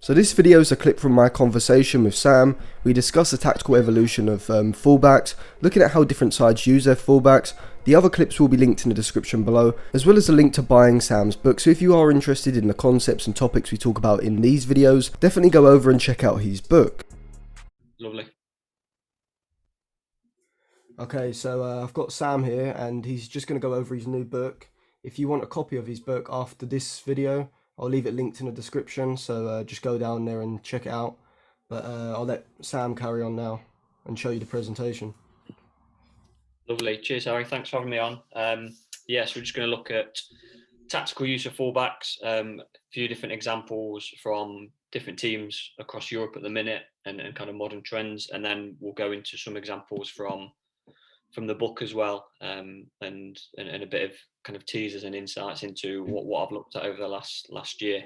So this video is a clip from my conversation with Sam. We discuss the tactical evolution of fullbacks, looking at how different sides use their fullbacks. The other clips will be linked in the description below, as well as a link to buying Sam's book. So if you are interested in the concepts and topics we talk about in these videos, definitely go over and check out his book. Lovely. Okay, so I've got Sam here and he's just going to go over his new book. If you want a copy of his book after this video, I'll leave it linked in the description, so just go down there and check it out. But I'll let Sam carry on now and show you the presentation. Lovely. Cheers, Harry. Thanks for having me on. So we're just going to look at tactical use of fullbacks, a few different examples from different teams across Europe at the minute and kind of modern trends. And then we'll go into some examples from the book as well, and a bit of kind of teasers and insights into what I've looked at over the last year.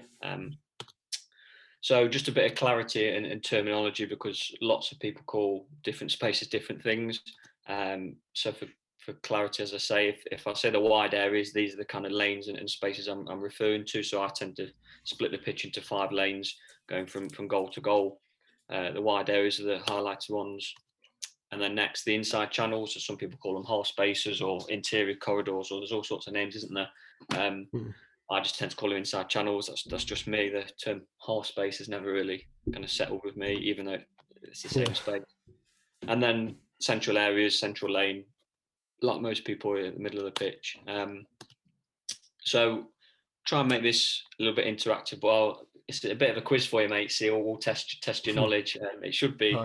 So just a bit of clarity and terminology, because lots of people call different spaces different things. So for clarity, as I say, if I say the wide areas, these are the kind of lanes and spaces I'm referring to. So I tend to split the pitch into 5 lanes going from goal to goal. The wide areas are the highlighted ones. And then next, the inside channels, so some people call them half spaces or interior corridors, or there's all sorts of names, isn't there? I just tend to call them inside channels. That's just me. The term half space has never really kind of settled with me, even though it's the same space. And then central areas, central lane, like most people are in the middle of the pitch. So try and make this a little bit interactive. Well, it's a bit of a quiz for you, mate. See, we'll test your knowledge. It should be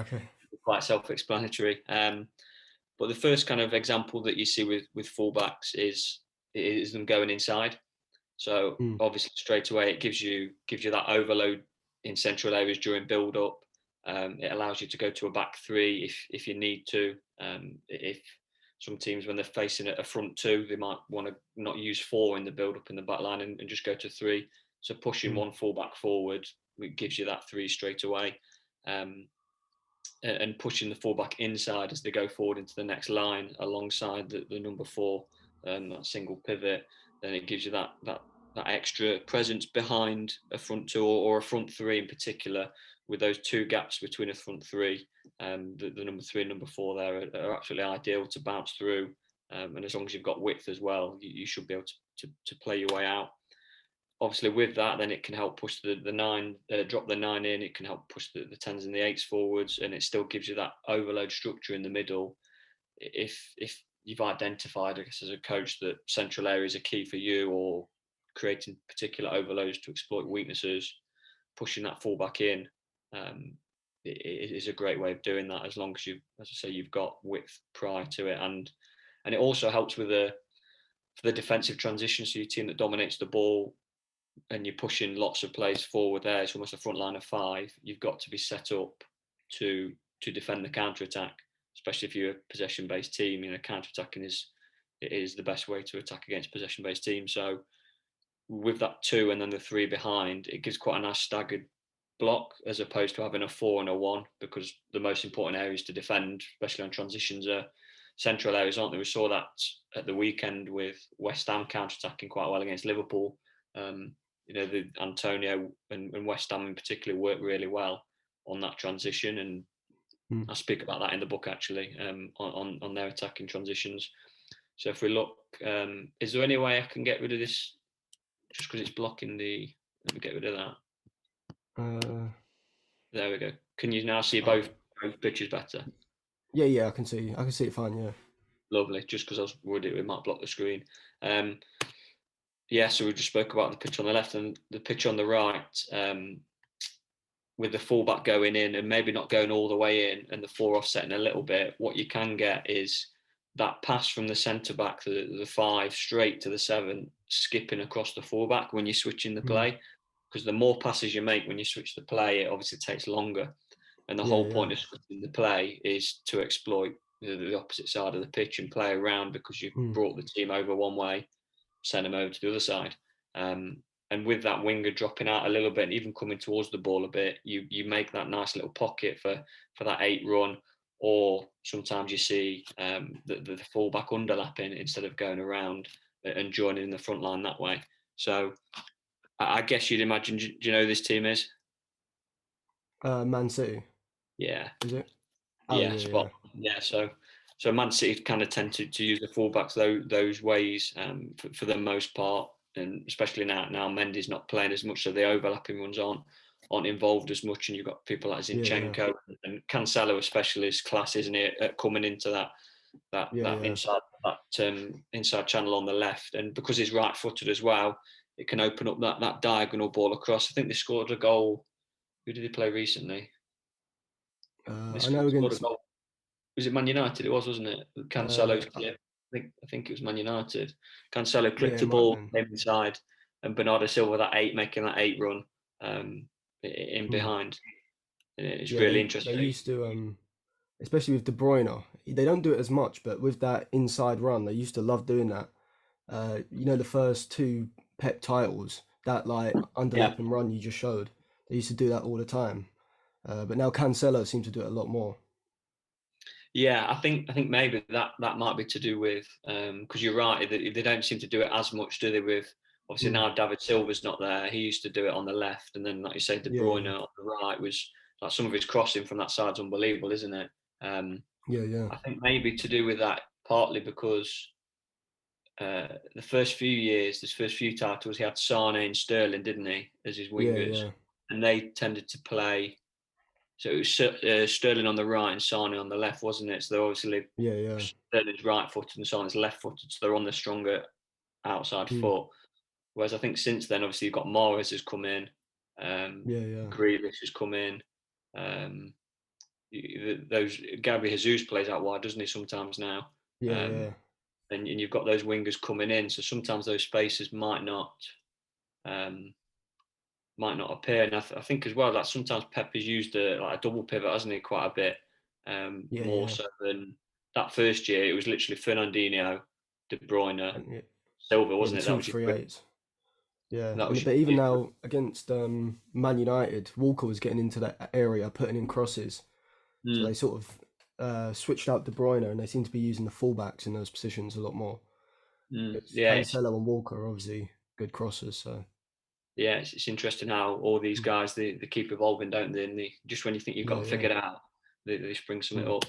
quite self-explanatory. But the first kind of example that you see with fullbacks is them going inside. So obviously straight away it gives you that overload in central areas during build up. It allows you to go to a back 3 if you need to. If some teams, when they're facing a front 2, they might want to not use 4 in the build up in the back line and just go to 3. So pushing one fullback forward, it gives you that 3 straight away. And pushing the fullback inside as they go forward into the next line alongside the number 4, that single pivot, then it gives you that extra presence behind a front 2 or a front 3 in particular, with those 2 gaps between a front 3. The number 3 and number 4 there are absolutely ideal to bounce through, and as long as you've got width as well, you should be able to play your way out. Obviously with that, then it can help push the 9, drop the 9 in. It can help push the 10s and the 8s forwards, and it still gives you that overload structure in the middle. If you've identified, I guess, as a coach, that central areas are key for you, or creating particular overloads to exploit weaknesses, pushing that fullback in it is a great way of doing that, as long as as I say, you've got width prior to it, and it also helps with for the defensive transition. So your team that dominates the ball, and you're pushing lots of players forward there, it's almost a front line of 5. You've got to be set up to defend the counter attack, especially if you're a possession based team. Counter attacking is the best way to attack against possession based teams. So with that 2 and then the 3 behind, it gives quite a nice staggered block, as opposed to having a 4 and a 1, because the most important areas to defend, especially on transitions, are central areas, aren't they? We saw that at the weekend with West Ham counter attacking quite well against Liverpool. The Antonio and West Ham in particular work really well on that transition, and I speak about that in the book actually, on their attacking transitions. So if we look, is there any way I can get rid of this, just because it's blocking let me get rid of that. There we go. Can you now see both pictures better? Yeah, I can see it fine, yeah. Lovely, just because I was worried it might block the screen. So we just spoke about the pitch on the left and the pitch on the right, with the fullback going in and maybe not going all the way in, and the 4 offsetting a little bit. What you can get is that pass from the centre back, the 5, straight to the 7, skipping across the fullback when you're switching the play. Because the more passes you make when you switch the play, it obviously takes longer. And the whole point of switching the play is to exploit the opposite side of the pitch and play around, because you've brought the team over one way, send them over to the other side. And with that winger dropping out a little bit and even coming towards the ball a bit, you make that nice little pocket for that 8 run. Or sometimes you see the fullback underlapping instead of going around and joining in the front line that way. So I guess you'd imagine, do you know who this team is? Man City, Yeah, is it? Oh yeah, yeah, spot. yeah, Yeah, so Man City kind of tend to use the fullbacks those ways for the most part, and especially now Mendy's not playing as much, so the overlapping ones aren't involved as much, and you've got people like yeah, yeah, Zinchenko and Cancelo, especially his class, isn't it, coming into yeah, that yeah. inside channel on the left, and because he's right-footed as well, it can open up that diagonal ball across. I think they scored a goal. Who did they play recently? They I know scored a against goal. Was it Man United? It was, wasn't it? Cancelo's uh, clip. I think it was Man United. Cancelo yeah, clipped it a might have ball, been. came inside, and Bernardo Silva making that 8 run in Hmm. behind. And it's Yeah, really they interesting. used to especially with De Bruyne. They don't do it as much, but with that inside run, they used to love doing that. The first two Pep titles, that like Yeah, underlapping run you just showed, they used to do that all the time. But now Cancelo seems to do it a lot more. yeah. I think maybe that might be to do with because you're right. They don't seem to do it as much, do they? With obviously Mm. now David Silva's not there. He used to do it on the left, and then like you say, De Yeah, Bruyne yeah, on the right was like some of his crossing from that side's unbelievable, isn't it? Um, yeah, yeah, I think maybe to do with that, partly because the first few years, his first few titles, he had Sane and Sterling, didn't he, as his yeah, wingers, yeah, and they tended to play. So it was Sterling on the right and Sane on the left, wasn't it? So they're obviously yeah, yeah. Sterling's right-footed and Sane's left-footed, so they're on the stronger outside Mm. foot. Whereas I think since then, obviously, you've got Morris has come in, Yeah, yeah, Grealish has come in. Um, those Gabby Jesus plays out wide, doesn't he? Sometimes now. yeah, Um, yeah, and you've got those wingers coming in. So sometimes those spaces um, might not appear. And I think as well that sometimes Pep has used like a double pivot, hasn't he, quite a bit yeah, more yeah. so than that first year. It was literally Fernandinho, De Bruyne, And yeah, Silva, yeah, the wasn't it? two three eights. Yeah, That was but even your now against Man United, Walker was getting into that area, putting in crosses. So they mm, sort of switched out De Bruyne, and they seem to be using the fullbacks in those positions a lot more. It's yeah. Cancelo and Walker are obviously good crossers. So It's interesting how all these mm, guys they keep evolving, don't they? And just when you think you've got yeah, them yeah. figured out, they spring something Mm. up.